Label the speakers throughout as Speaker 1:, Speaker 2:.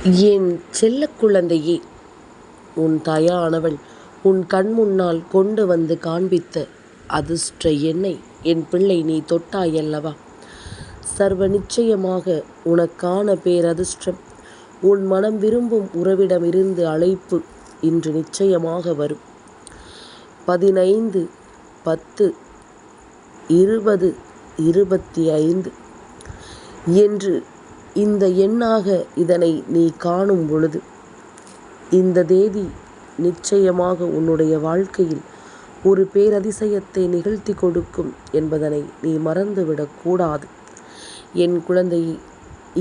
Speaker 1: என் செல்லக் குழந்தையே, உன் தாயானவள் உன் கண்முன்னால் கொண்டு வந்து காண்பித்த அதிர்ஷ்ட எண்ணை என் பிள்ளை நீ தொட்டாயல்லவா? சர்வ நிச்சயமாக உனக்கான பேரதிர்ஷ்டம் உன் மனம் விரும்பும் உறவிடமிருந்து அழைப்பு இன்று நிச்சயமாக வரும். 15/10/2025 என்று இந்த எண்ணாக இதனை நீ காணும் பொழுது, இந்த தேதி நிச்சயமாக உன்னுடைய வாழ்க்கையில் ஒரு பேரதிசயத்தை நிகழ்த்தி கொடுக்கும் என்பதனை நீ மறந்துவிடக்கூடாது. என் குழந்தையே,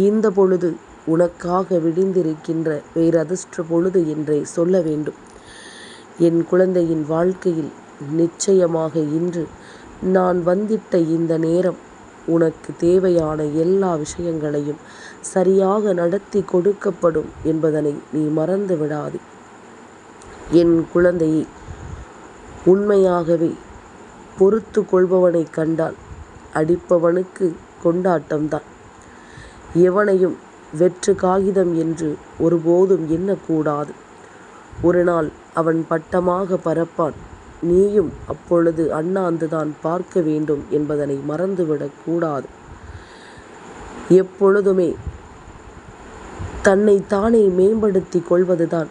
Speaker 1: இந்த பொழுது உனக்காக விடிந்திருக்கின்ற பேரதிர்ஷ்ட பொழுது என்றே சொல்ல வேண்டும். என் குழந்தையின் வாழ்க்கையில் நிச்சயமாக இன்று நான் வந்திட்ட இந்த நேரம் உனக்கு தேவையான எல்லா விஷயங்களையும் சரியாக நடத்தி கொடுக்கப்படும் என்பதனை நீ மறந்து விடாதே. என் குழந்தையை, உண்மையாகவே பொறுத்து கொள்பவனை கண்டால் அடிப்பவனுக்கு கொண்டாட்டம்தான். எவனையும் வெற்று காகிதம் என்று ஒருபோதும் எண்ணக்கூடாது. ஒரு நாள் அவன் பட்டமாக பறப்பான். நீயும் அப்பொழுது அண்ணாந்துதான் பார்க்க வேண்டும் என்பதனை மறந்துவிடக்கூடாது. எப்பொழுதுமே தன்னைத்தானே மேம்படுத்தி கொள்வதுதான்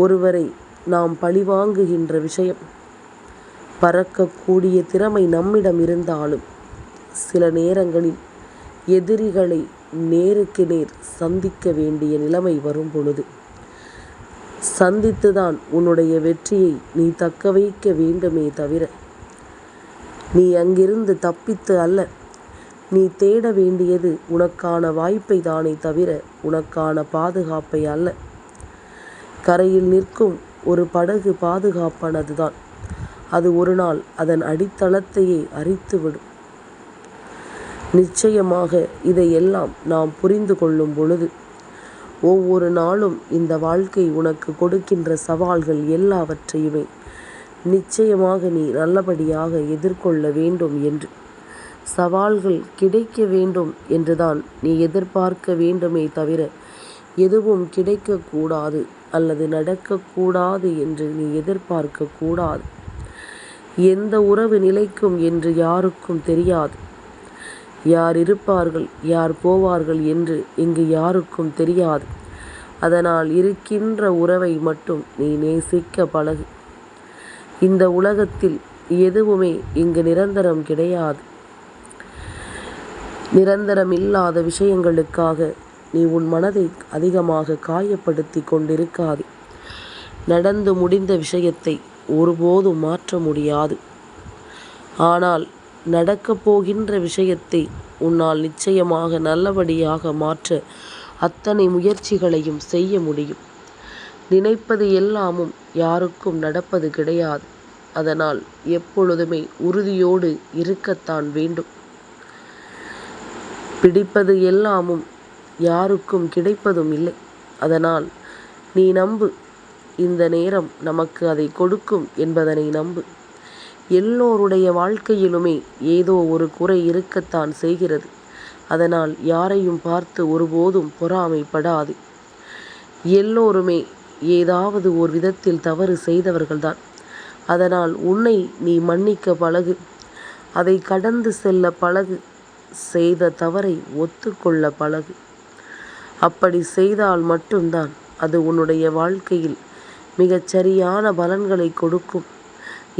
Speaker 1: ஒருவரை நாம் பழிவாங்குகின்ற விஷயம். பறக்கக்கூடிய திறமை நம்மிடம் இருந்தாலும் சில நேரங்களில் எதிரிகளை நேருக்கு நேர் சந்திக்க வேண்டிய நிலைமை வரும் பொழுது சந்தித்துதான் உன்னுடைய வெற்றியை நீ தக்க வைக்க வேண்டுமே தவிர, நீ அங்கிருந்து தப்பித்து அல்ல. நீ தேட வேண்டியது உனக்கான வாய்ப்பை தானே தவிர உனக்கான பாதுகாப்பை அல்ல. கரையில் நிற்கும் ஒரு படகு பாதுகாப்பானதுதான். அது ஒரு நாள் அதன் அடித்தளத்தையே அரித்துவிடும். நிச்சயமாக இதையெல்லாம் நாம் புரிந்து கொள்ளும் பொழுது, ஒவ்வொரு நாளும் இந்த வாழ்க்கை உனக்கு கொடுக்கின்ற சவால்கள் எல்லாவற்றையுமே நிச்சயமாக நீ நல்லபடியாக எதிர்கொள்ள வேண்டும் என்று, சவால்கள் கிடைக்க வேண்டும் என்றுதான் நீ எதிர்பார்க்க வேண்டுமே தவிர எதுவும் கிடைக்கக்கூடாது அல்லது நடக்கக்கூடாது என்று நீ எதிர்பார்க்க கூடாது. எந்த உறவு நிலைக்கும் என்று யாருக்கும் தெரியாது. யார் இருப்பார்கள் யார் போவார்கள் என்று இங்கு யாருக்கும் தெரியாது. அதனால் இருக்கின்ற உறவை மட்டும் நீ நேசிக்க பழகு. இந்த உலகத்தில் எதுவுமே இங்கு நிரந்தரம் கிடையாது. நிரந்தரமில்லாத விஷயங்களுக்காக நீ உன் மனதை அதிகமாக காயப்படுத்தி கொண்டிருக்காது. நடந்து முடிந்த விஷயத்தை ஒருபோதும் மாற்ற முடியாது. ஆனால் நடக்கப் போகின்ற விஷயத்தை உன்னால் நிச்சயமாக நல்லபடியாக மாற்ற அத்தனை முயற்சிகளையும் செய்ய முடியும். நினைப்பது எல்லாமும் யாருக்கும் நடப்பது கிடையாது. அதனால் எப்பொழுதுமே உறுதியோடு இருக்கத்தான் வேண்டும். பிடிப்பது எல்லாமும் யாருக்கும் கிடைப்பதும் இல்லை. அதனால் நீ நம்பு, இந்த நேரம் நமக்கு அதை கொடுக்கும் என்பதனை நம்பு. எல்லோருடைய வாழ்க்கையிலுமே ஏதோ ஒரு குறை இருக்கத்தான் செய்கிறது. அதனால் யாரையும் பார்த்து ஒருபோதும் பொறாமைப்படாது. எல்லோருமே ஏதாவது ஒரு விதத்தில் தவறு செய்தவர்கள்தான். அதனால் உன்னை நீ மன்னிக்க பழகு. அதை கடந்து செல்ல பழகு. செய்த தவறை ஒத்துக்கொள்ள பழகு. அப்படி செய்தால் மட்டும்தான் அது உன்னுடைய வாழ்க்கையில் மிகச் சரியான பலன்களை கொடுக்கும்.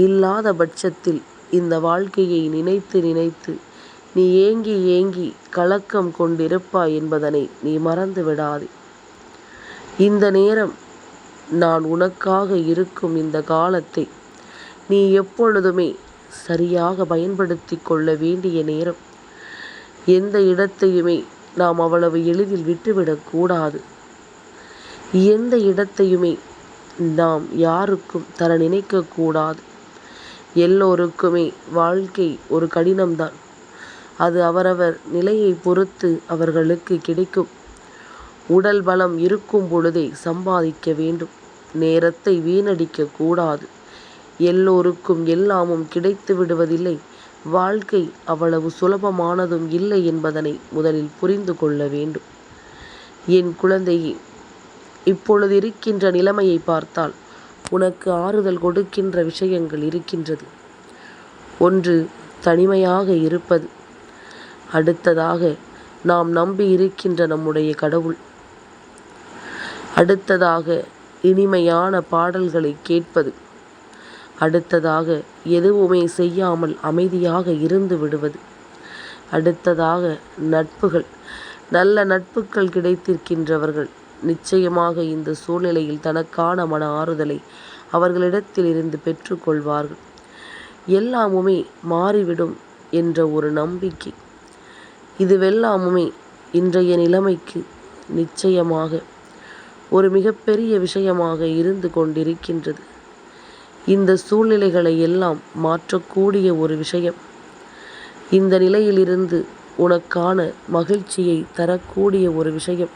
Speaker 1: இல்லாத பட்சத்தில் இந்த வாழ்க்கையை நினைத்து நினைத்து நீ ஏங்கி ஏங்கி கலக்கம் கொண்டிருப்பாய் என்பதனை நீ மறந்து விடாதே. இந்த நேரம் நான் உனக்காக இருக்கும் இந்த காலத்தை நீ எப்பொழுதுமே சரியாக பயன்படுத்தி கொள்ள வேண்டிய நேரம். எந்த இடத்தையுமே நாம் அவ்வளவு எளிதில் விட்டுவிடக்கூடாது. எந்த இடத்தையுமே நாம் யாருக்கும் தர நினைக்கக்கூடாது. எல்லோருக்குமே வாழ்க்கை ஒரு கடினம்தான். அது அவரவர் நிலையை பொறுத்து அவர்களுக்கு கிடைக்கும். உடல் பலம் இருக்கும் பொழுதே சம்பாதிக்க வேண்டும். நேரத்தை வீணடிக்க கூடாது. எல்லோருக்கும் எல்லாமும் கிடைத்து விடுவதில்லை. வாழ்க்கை அவ்வளவு சுலபமானதும் இல்லை என்பதனை முதலில் புரிந்து கொள்ள வேண்டும். என் குழந்தையே, இப்பொழுது இருக்கின்ற நிலைமையை பார்த்தால் உனக்கு ஆறுதல் கொடுக்கின்ற விஷயங்கள் இருக்கின்றது. ஒன்று, தனிமையாக இருப்பது. அடுத்ததாக, நாம் நம்பி இருக்கின்ற நம்முடைய கடவுள். அடுத்ததாக, இனிமையான பாடல்களை கேட்பது. அடுத்ததாக, எதுவுமே செய்யாமல் அமைதியாக இருந்து விடுவது. அடுத்ததாக, நட்புகள். நல்ல நட்புகள் கிடைத்திருக்கின்றவர்கள் நிச்சயமாக இந்த சூழ்நிலையில் தனக்கான மன ஆறுதலை அவர்களிடத்தில் இருந்து பெற்றுக்கொள்வார்கள். எல்லாமுமே மாறிவிடும் என்ற ஒரு நம்பிக்கை. இதுவெல்லாமுமே இன்றைய நிலைமைக்கு நிச்சயமாக ஒரு மிகப்பெரிய விஷயமாக இருந்து கொண்டிருக்கின்றது. இந்த சூழ்நிலைகளை எல்லாம் மாற்றக்கூடிய ஒரு விஷயம், இந்த நிலையிலிருந்து உனக்கான மகிழ்ச்சியை தரக்கூடிய ஒரு விஷயம்.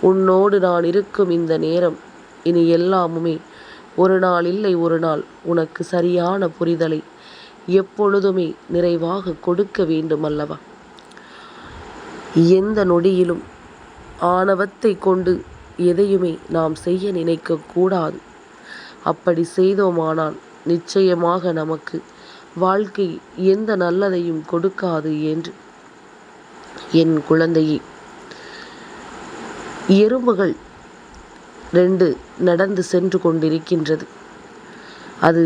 Speaker 1: உன்னோடு நான் இருக்கும் இந்த நேரம் இனி எல்லாமுமே ஒரு நாள் இல்லை ஒரு நாள் உனக்கு சரியான புரிதலை எப்பொழுதுமே நிறைவாக கொடுக்க வேண்டும் அல்லவா? எந்த நொடியிலும் ஆணவத்தை கொண்டு எதையுமே நாம் செய்ய நினைக்கக்கூடாது. அப்படி செய்தோமானால் நிச்சயமாக நமக்கு வாழ்க்கை எந்த நல்லதையும் கொடுக்காது என்று. என் குழந்தையே, எறும்புகள் 2 நடந்து சென்று கொண்டிருக்கின்றது. அது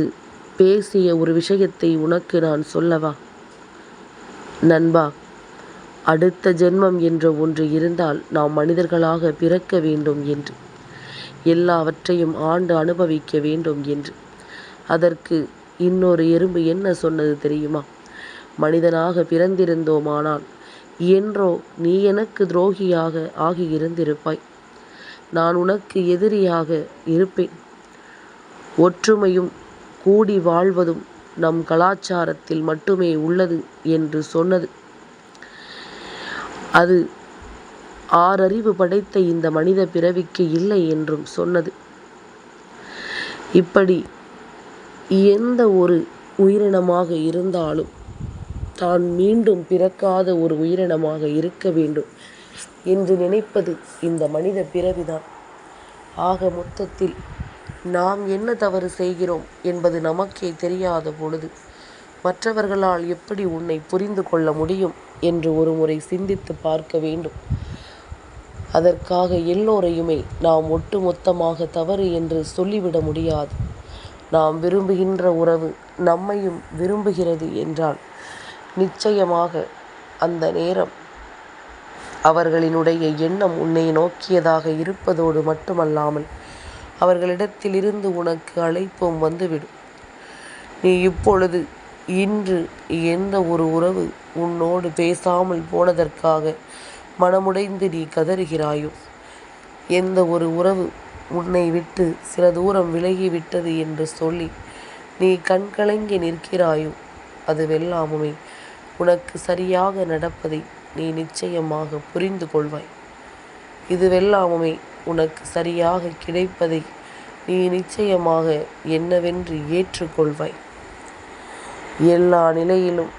Speaker 1: பேசிய ஒரு விஷயத்தை உனக்கு நான் சொல்லவா? நண்பா, அடுத்த ஜென்மம் என்ற ஒன்று இருந்தால் நாம் மனிதர்களாக பிறக்க வேண்டும் என்று, எல்லாவற்றையும் ஆண்டு அனுபவிக்க வேண்டும் என்று. அதற்கு இன்னொரு எறும்பு என்ன சொன்னது தெரியுமா? மனிதனாக பிறந்திருந்தோமானால் என்றோ நீ எனக்கு துரோகியாக ஆகியிருந்திருப்பாய். நான் உனக்கு எதிரியாக இருப்பேன். ஒற்றுமையும் கூடி வாழ்வதும் நம் கலாச்சாரத்தில் மட்டுமே உள்ளது என்று சொன்னது. அது 6 அறிவு படைத்த இந்த மனித பிறவிக்கு இல்லை என்றும் சொன்னது. இப்படி எந்த ஒரு உயிரினமாக இருந்தாலும் தான் மீண்டும் பிறக்காத ஒரு உயிரினமாக இருக்க வேண்டும் என்று நினைப்பது இந்த மனித பிறவிதான். ஆக மொத்தத்தில் நாம் என்ன தவறு செய்கிறோம் என்பது நமக்கே தெரியாத பொழுது மற்றவர்களால் எப்படி உன்னை புரிந்து கொள்ள முடியும் என்று ஒரு முறை சிந்தித்து பார்க்க வேண்டும். அதற்காக எல்லோரையுமே நாம் ஒட்டுமொத்தமாக தவறு என்று சொல்லிவிட முடியாது. நாம் விரும்புகின்ற உறவு நம்மையும் விரும்புகிறது என்றால் நிச்சயமாக அந்த நேரம் அவர்களினுடைய எண்ணம் உன்னை நோக்கியதாக இருப்பதோடு மட்டுமல்லாமல் அவர்களிடத்திலிருந்து உனக்கு அழைப்பும் வந்துவிடும். நீ இப்பொழுது இன்று எந்த ஒரு உறவு உன்னோடு பேசாமல் போனதற்காக மனமுடைந்து நீ கதறுகிறாயோ, எந்த ஒரு உறவு உன்னை விட்டு சில தூரம் விலகிவிட்டது என்று சொல்லி நீ கண்கலங்கி நிற்கிறாயோ, அதுவெல்லாமுமே உனக்கு சரியாக நடப்பதை நீ நிச்சயமாக புரிந்து கொள்வாய். இதுவெல்லாமுமே உனக்கு சரியாக கிடைப்பதை நீ நிச்சயமாக என்னவென்று ஏற்றுக்கொள்வாய். எல்லா நிலையிலும்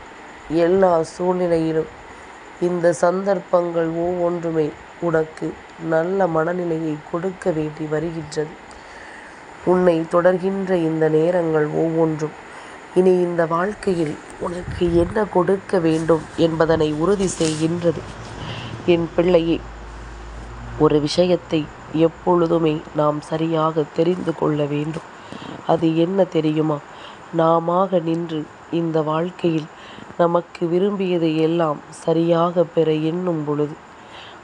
Speaker 1: எல்லா சூழ்நிலையிலும் இந்த சந்தர்ப்பங்கள் ஒவ்வொன்றுமே உனக்கு நல்ல மனநிலையை கொடுக்க வேண்டி வருகின்றது. உன்னை தொடர்கின்ற இந்த நேரங்கள் ஒவ்வொன்றும் இனி இந்த வாழ்க்கையில் உனக்கு என்ன கொடுக்க வேண்டும் என்பதனை உறுதி செய்கின்றது. என் பிள்ளையே, ஒரு விஷயத்தை எப்பொழுதுமே நாம் சரியாக தெரிந்து கொள்ள வேண்டும். அது என்ன தெரியுமா? நாமாக நின்று இந்த வாழ்க்கையில் நமக்கு விரும்பியதை எல்லாம் சரியாக பெற எண்ணும் பொழுது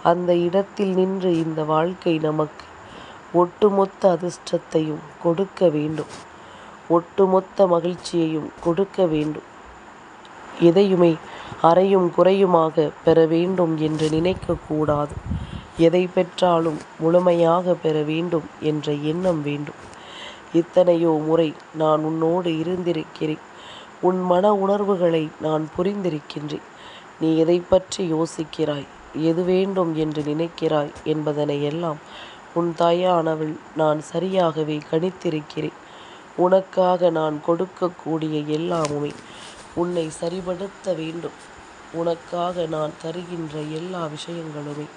Speaker 1: அந்த இடத்தில் நின்று இந்த வாழ்க்கை நமக்கு ஒட்டுமொத்த அதிர்ஷ்டத்தையும் கொடுக்க வேண்டும், ஒட்டுமொத்த மகிழ்ச்சியையும் கொடுக்க வேண்டும். எதையுமே அறையும் குறையுமாக பெற வேண்டும் என்று நினைக்கக்கூடாது. எதை பெற்றாலும் முழுமையாக பெற வேண்டும் என்ற எண்ணம் வேண்டும். எத்தனையோ முறை நான் உன்னோடு இருந்திருக்கிறேன். உன் மன உணர்வுகளை நான் புரிந்திருக்கின்றேன். நீ எதை பற்றி யோசிக்கிறாய், எது வேண்டும் என்று நினைக்கிறாய் என்பதனை எல்லாம் உன் தாயானவள் நான் சரியாகவே கணித்திருக்கிறேன். உனக்காக நான் கொடுக்கக்கூடிய எல்லாமுமே உன்னை சரிபடுத்த வேண்டும். உனக்காக நான் தருகின்ற எல்லா விஷயங்களுமே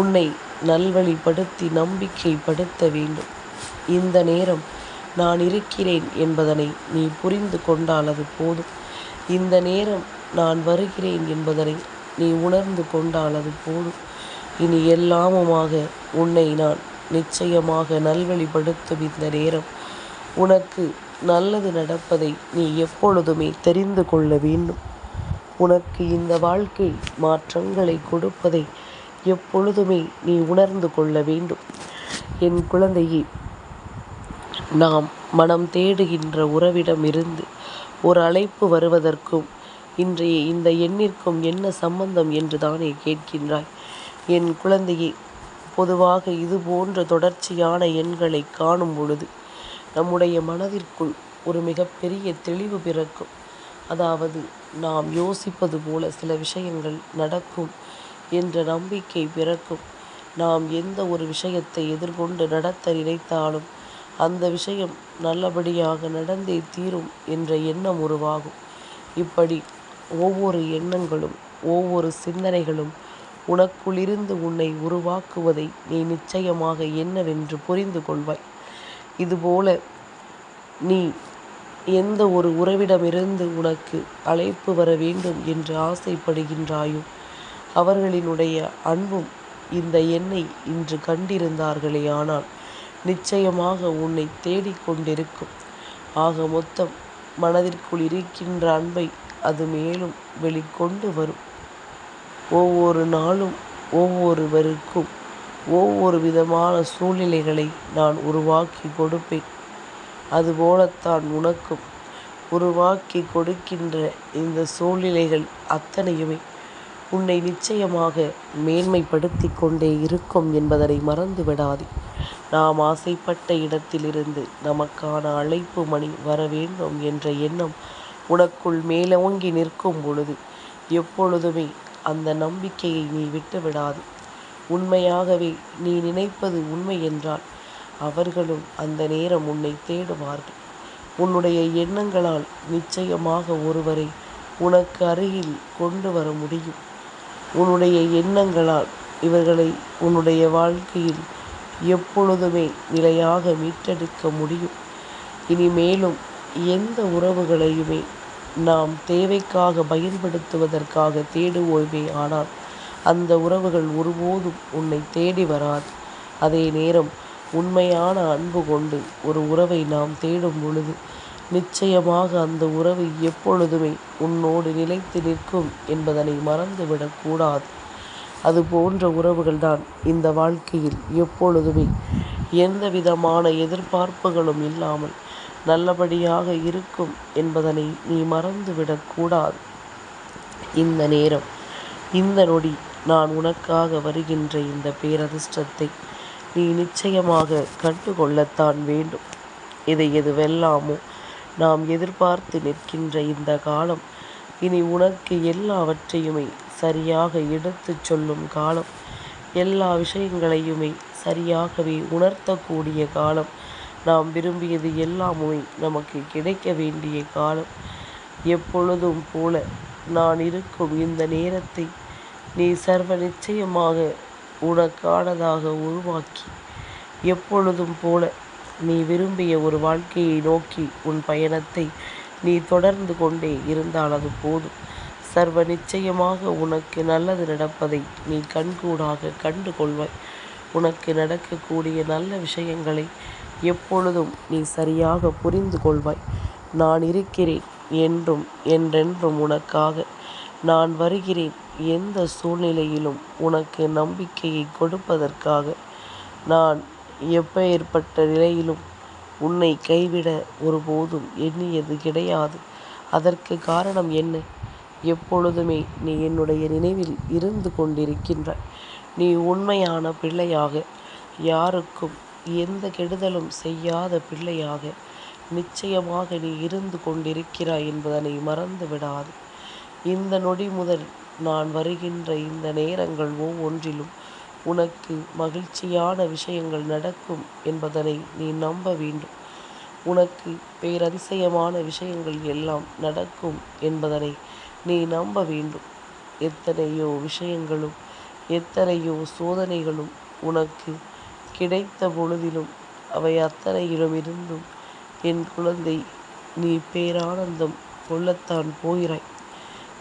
Speaker 1: உன்னை நல்வழிப்படுத்தி நம்பிக்கைப்படுத்த வேண்டும். இந்த நேரம் நான் இருக்கிறேன் என்பதனை நீ புரிந்து கொண்டால் அது போதும். இந்த நேரம் நான் வருகிறேன் என்பதனை நீ உணர்ந்து கொண்டால் அது போதும். இனி எல்லாமுமாக உன்னை நான் நிச்சயமாக நல்வழிப்படுத்தும் இந்த நேரம் உனக்கு நல்லது நடப்பதை நீ எப்பொழுதுமே தெரிந்து கொள்ள வேண்டும். உனக்கு இந்த வாழ்க்கை மாற்றங்களை கொடுப்பதை எப்பொழுதுமே நீ உணர்ந்து கொள்ள வேண்டும். என் குழந்தையே, நாம் மனம் தேடுகின்ற உறவிடம் இருந்து ஒரு அழைப்பு வருவதற்கும் இன்றைய இந்த எண்ணிற்கும் என்ன சம்பந்தம் என்று தானே கேட்கின்றாய். என் குழந்தையே, பொதுவாக இது போன்ற தொடர்ச்சியான எண்களை காணும் பொழுது நம்முடைய மனதிற்குள் ஒரு மிகப்பெரிய தெளிவு பிறக்கும். அதாவது நாம் யோசிப்பது போல சில விஷயங்கள் நடக்கும் என்ற நம்பிக்கை பிறக்கும். நாம் எந்த ஒரு விஷயத்தை எதிர்கொண்டு நடத்த நினைத்தாலும் அந்த விஷயம் நல்லபடியாக நடந்தே தீரும் என்ற எண்ணம் உருவாகும். இப்படி ஒவ்வொரு எண்ணங்களும் ஒவ்வொரு சிந்தனைகளும் உனக்குள்ளிருந்து உன்னை உருவாக்குவதை நீ நிச்சயமாக என்னவென்று புரிந்து கொள்வாய். இதுபோல நீ எந்த ஒரு உறவிடமிருந்து உனக்கு அழைப்பு வர வேண்டும் என்று ஆசைப்படுகின்றாயோ அவர்களினுடைய அன்பும் இந்த எண்ணை இன்று கண்டிருந்தார்களே ஆனால் நிச்சயமாக உன்னை தேடிக்கொண்டிருக்கும். ஆக மொத்தம் மனதிற்குள் இருக்கின்ற அன்பை அது மேலும் வெளிக்கொண்டு வரும். ஒவ்வொரு நாளும் ஒவ்வொருவருக்கும் ஒவ்வொரு விதமான சூழ்நிலைகளை நான் உருவாக்கி கொடுப்பேன். அதுபோலத்தான் உனக்கும் உருவாக்கி கொடுக்கின்ற இந்த சூழ்நிலைகள் அத்தனையுமே உன்னை நிச்சயமாக மேன்மைப்படுத்தி கொண்டே இருக்கும் என்பதனை மறந்து விடாதே. நாம் ஆசைப்பட்ட இடத்திலிருந்து நமக்கான அழைப்பு மணி வர வேண்டும் என்ற எண்ணம் உனக்குள் மேலோங்கி நிற்கும் பொழுது எப்பொழுதுமே அந்த நம்பிக்கையை நீ விட்டுவிடாது. உண்மையாகவே நீ நினைப்பது உண்மை என்றால் அவர்களும் அந்த நேரம் உன்னை தேடுவார்கள். உன்னுடைய எண்ணங்களால் நிச்சயமாக ஒருவரை உனக்கு அருகில் கொண்டு வர முடியும். உன்னுடைய எண்ணங்களால் இவர்களை உன்னுடைய வாழ்க்கையில் எப்பொழுதுமே நிலையாக மீட்டெடுக்க முடியும். இனிமேலும் எந்த உறவுகளையுமே நாம் தேவைக்காக பயன்படுத்துவதற்காக தேடுவோமே ஆனால் அந்த உறவுகள் ஒருபோதும் உன்னை தேடி வராது. அதே நேரம் உண்மையான அன்பு கொண்டு ஒரு உறவை நாம் தேடும் பொழுது நிச்சயமாக அந்த உறவு எப்பொழுதுமே உன்னோடு நிலைத்து நிற்கும் என்பதனை மறந்துவிடக்கூடாது. அது போன்ற உறவுகள்தான் இந்த வாழ்க்கையில் எப்பொழுதுமே எந்த விதமான எதிர்பார்ப்புகளும் இல்லாமல் நல்லபடியாக இருக்கும் என்பதனை நீ மறந்துவிடக்கூடாது. இந்த நேரம் இந்த நொடி நான் உனக்காக வருகின்ற இந்த பேரதிர்ஷ்டத்தை நீ நிச்சயமாக கண்டுகொள்ளத்தான் வேண்டும். இதை எதுவெல்லாமோ நாம் எதிர்பார்த்து நிற்கின்ற இந்த காலம் இனி உனக்கு எல்லாவற்றையுமே சரியாக எடுத்துச் சொல்லும் காலம். எல்லா விஷயங்களையுமே சரியாகவே உணர்த்தக்கூடிய காலம். நாம் விரும்பியது எல்லாமுமே நமக்கு கிடைக்க வேண்டிய காலம். எப்பொழுதும் போல நான் இருக்கும் இந்த நேரத்தை நீ சர்வ நிச்சயமாக உனக்கானதாக உருவாக்கி எப்பொழுதும் போல நீ விரும்பிய ஒரு வாழ்க்கையை நோக்கி உன் பயணத்தை நீ தொடர்ந்து கொண்டே இருந்தால் அது போதும். சர்வ நிச்சயமாக உனக்கு நல்லது நடப்பதை நீ கண்கூடாக கண்டு கொள்வாய். உனக்கு நடக்கக்கூடிய நல்ல விஷயங்களை எப்பொழுதும் நீ சரியாக புரிந்து கொள்வாய். நான் இருக்கிறேன் என்றும் என்றென்றும் உனக்காக. நான் வருகிறேன் எந்த சூழ்நிலையிலும் உனக்கு நம்பிக்கையை கொடுப்பதற்காக. நான் எப்பேற்பட்ட நிலையிலும் உன்னை கைவிட ஒருபோதும் எண்ணியது கிடையாது. அதற்கு காரணம் என்ன? எப்பொழுதுமே நீ என்னுடைய நினைவில் இருந்து கொண்டிருக்கின்றாய். நீ உண்மையான பிள்ளையாக, யாருக்கும் எந்த கெடுதலும் செய்யாத பிள்ளையாக நிச்சயமாக நீ இருந்து கொண்டிருக்கிறாய் என்பதனை மறந்து விடாது. இந்த நொடி முதல் நான் வருகின்ற இந்த நேரங்கள் ஒவ்வொன்றிலும் உனக்கு மகிழ்ச்சியான விஷயங்கள் நடக்கும் என்பதனை நீ நம்ப வேண்டும். உனக்கு பேரதிசயமான விஷயங்கள் எல்லாம் நடக்கும் என்பதனை நீ நம்ப வேண்டும். எத்தனையோ விஷயங்களும் எத்தனையோ சோதனைகளும் உனக்கு கிடைத்த பொழுதிலும் அவை அத்தனையிலும் இருந்தும் என் குழந்தை, நீ பேரானந்தம் கொள்ளத்தான் போகிறாய்.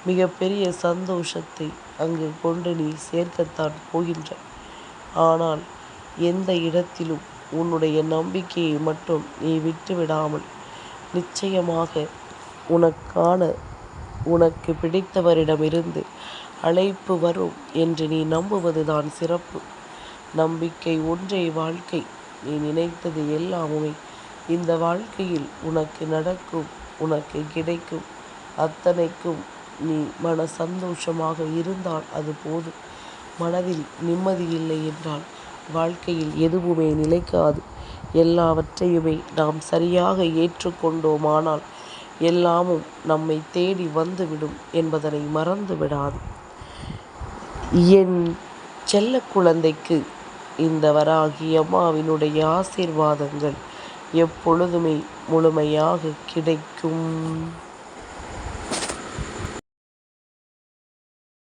Speaker 1: மிகப்பெரிய சந்தோஷத்தை அங்கு கொண்டு நீ சேர்க்கத்தான் போகின்றாய். ஆனால் எந்த இடத்திலும் உன்னுடைய நம்பிக்கையை மட்டும் நீ விட்டுவிடாமல் நிச்சயமாக உனக்கு பிடித்தவரிடமிருந்து அழைப்பு வரும் என்று நீ நம்புவதுதான் சிறப்பு. நம்பிக்கை ஒன்றே வாழ்க்கை. நீ நினைத்தது எல்லாமுமே இந்த வாழ்க்கையில் உனக்கு நடக்கும், உனக்கு கிடைக்கும். அத்தனைக்கும் நீ மன சந்தோஷமாக இருந்தால் அது போதும். மனதில் நிம்மதி இல்லை என்றால் வாழ்க்கையில் எதுவுமே நிலைக்காது. எல்லாவற்றையுமே நாம் சரியாக ஏற்றுக்கொண்டோமானால் எல்லாமும் நம்மை தேடி வந்துவிடும் என்பதனை மறந்து விடாது. என் செல்ல குழந்தைக்கு இந்த வராகி அம்மாவினுடைய ஆசீர்வாதங்கள் எப்பொழுதுமே முழுமையாக கிடைக்கும்.